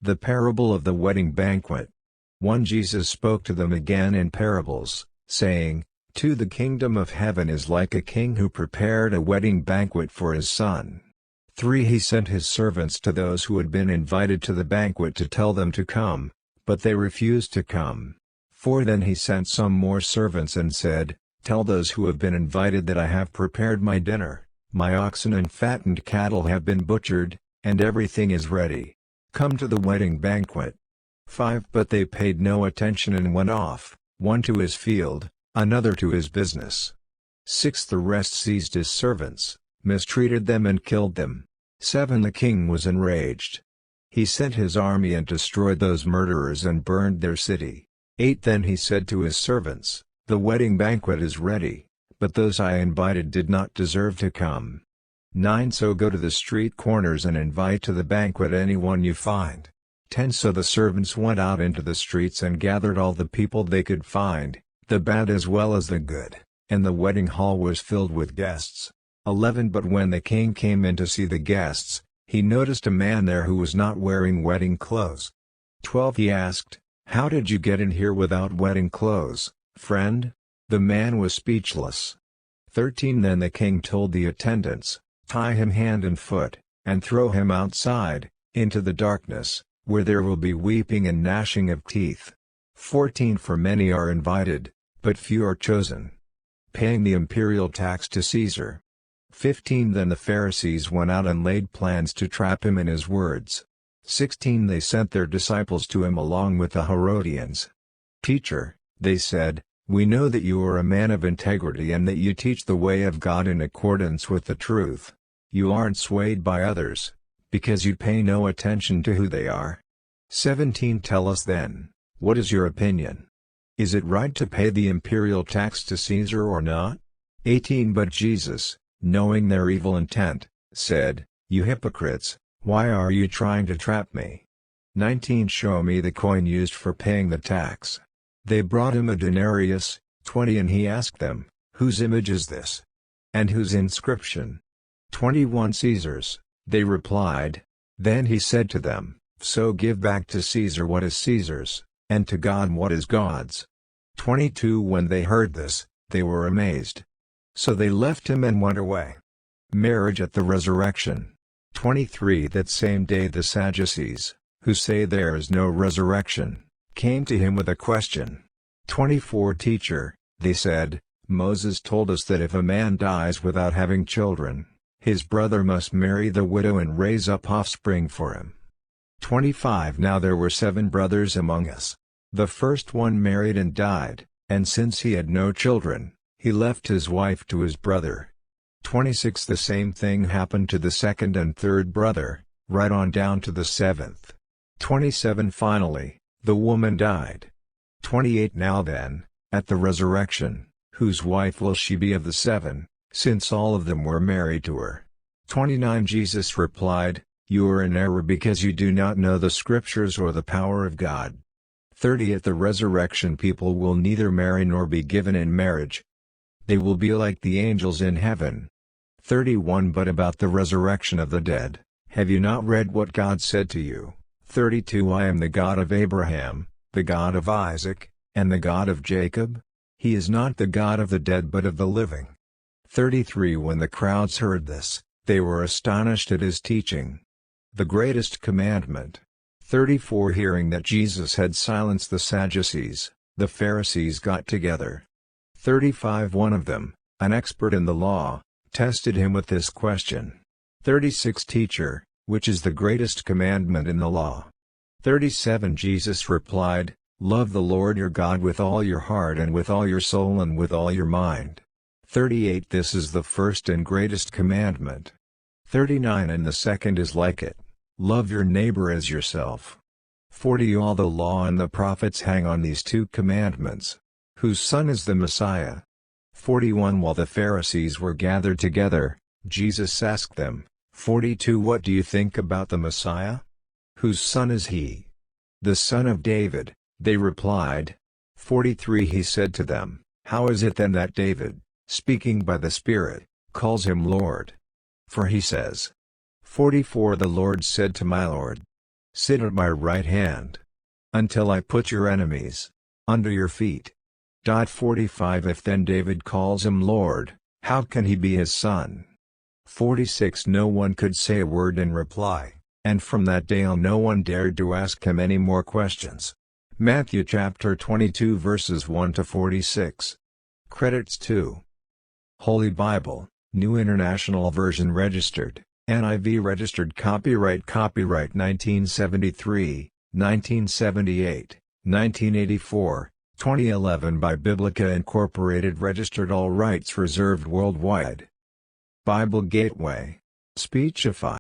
The parable of the wedding banquet. 1 Jesus spoke to them again in parables, saying, the kingdom of heaven is like a king who prepared a wedding banquet for his son. 3 He sent his servants to those who had been invited to the banquet to tell them to come, but they refused to come. 4 Then he sent some more servants and said, Tell those who have been invited that I have prepared my dinner, my oxen and fattened cattle have been butchered, and everything is ready. Come to the wedding banquet. 5 But they paid no attention and went off, one to his field, another to his business. 6 The rest seized his servants, mistreated them and killed them. 7 The king was enraged. He sent his army and destroyed those murderers and burned their city. 8 Then he said to his servants, The wedding banquet is ready, but those I invited did not deserve to come. 9 So go to the street corners and invite to the banquet anyone you find. 10 So the servants went out into the streets and gathered all the people they could find, the bad as well as the good, and the wedding hall was filled with guests. 11 But when the king came in to see the guests, he noticed a man there who was not wearing wedding clothes. 12 He asked, How did you get in here without wedding clothes, friend? The man was speechless. 13 Then the king told the attendants, Tie him hand and foot, and throw him outside, into the darkness, where there will be weeping and gnashing of teeth. 14 For many are invited, but few are chosen. Paying the imperial tax to Caesar. 15 Then the Pharisees went out and laid plans to trap him in his words. 16 They sent their disciples to him along with the Herodians. Teacher, they said, we know that you are a man of integrity and that you teach the way of God in accordance with the truth. You aren't swayed by others, because you pay no attention to who they are. 17 Tell us then, what is your opinion? Is it right to pay the imperial tax to Caesar or not? 18 But Jesus, knowing their evil intent, said, You hypocrites, why are you trying to trap me? 19 Show me the coin used for paying the tax. They brought him a denarius. 20 And he asked them, Whose image is this? And whose inscription? 21 Caesar's, they replied. Then he said to them, So give back to Caesar what is Caesar's, and to God what is God's. 22 When they heard this, they were amazed. So they left him and went away. Marriage at the resurrection. 23 That same day the Sadducees, who say there is no resurrection, came to him with a question. 24 Teacher, they said, Moses told us that if a man dies without having children, his brother must marry the widow and raise up offspring for him. 25 Now there were 7 brothers among us. The first one married and died, and since he had no children, he left his wife to his brother. 26 The same thing happened to the second and third brother, right on down to the 7th. 27 Finally, the woman died. 28 Now then, at the resurrection, whose wife will she be of the 7, since all of them were married to her? 29 Jesus replied, You are in error because you do not know the Scriptures or the power of God. 30 At the resurrection people will neither marry nor be given in marriage. They will be like the angels in heaven. 31 But about the resurrection of the dead, have you not read what God said to you? 32 I am the God of Abraham, the God of Isaac, and the God of Jacob? He is not the God of the dead but of the living. 33 When the crowds heard this, they were astonished at his teaching. The greatest commandment. 34 Hearing that Jesus had silenced the Sadducees, the Pharisees got together. 35 One of them, an expert in the law, tested him with this question. 36 Teacher, which is the greatest commandment in the law? 37 Jesus replied, Love the Lord your God with all your heart and with all your soul and with all your mind. 38 This is the first and greatest commandment. 39 And the second is like it. Love your neighbor as yourself. 40 All the law and the prophets hang on these 2 commandments. Whose son is the Messiah? 41 While the Pharisees were gathered together, Jesus asked them, 42 What do you think about the Messiah? Whose son is he? The son of David, they replied. 43 He said to them, How is it then that David, speaking by the Spirit, calls him Lord? For he says, 44 The Lord said to my Lord, Sit at my right hand, until I put your enemies under your feet. 45 If then David calls him Lord, how can he be his son? 46 No one could say a word in reply, and from that day on no one dared to ask him any more questions. Matthew chapter 22 verses 1 to 46. Credits to Holy Bible, New International Version registered, NIV registered copyright 1973, 1978, 1984, 2011 by Biblica Incorporated registered all rights reserved worldwide. Bible Gateway. Speechify.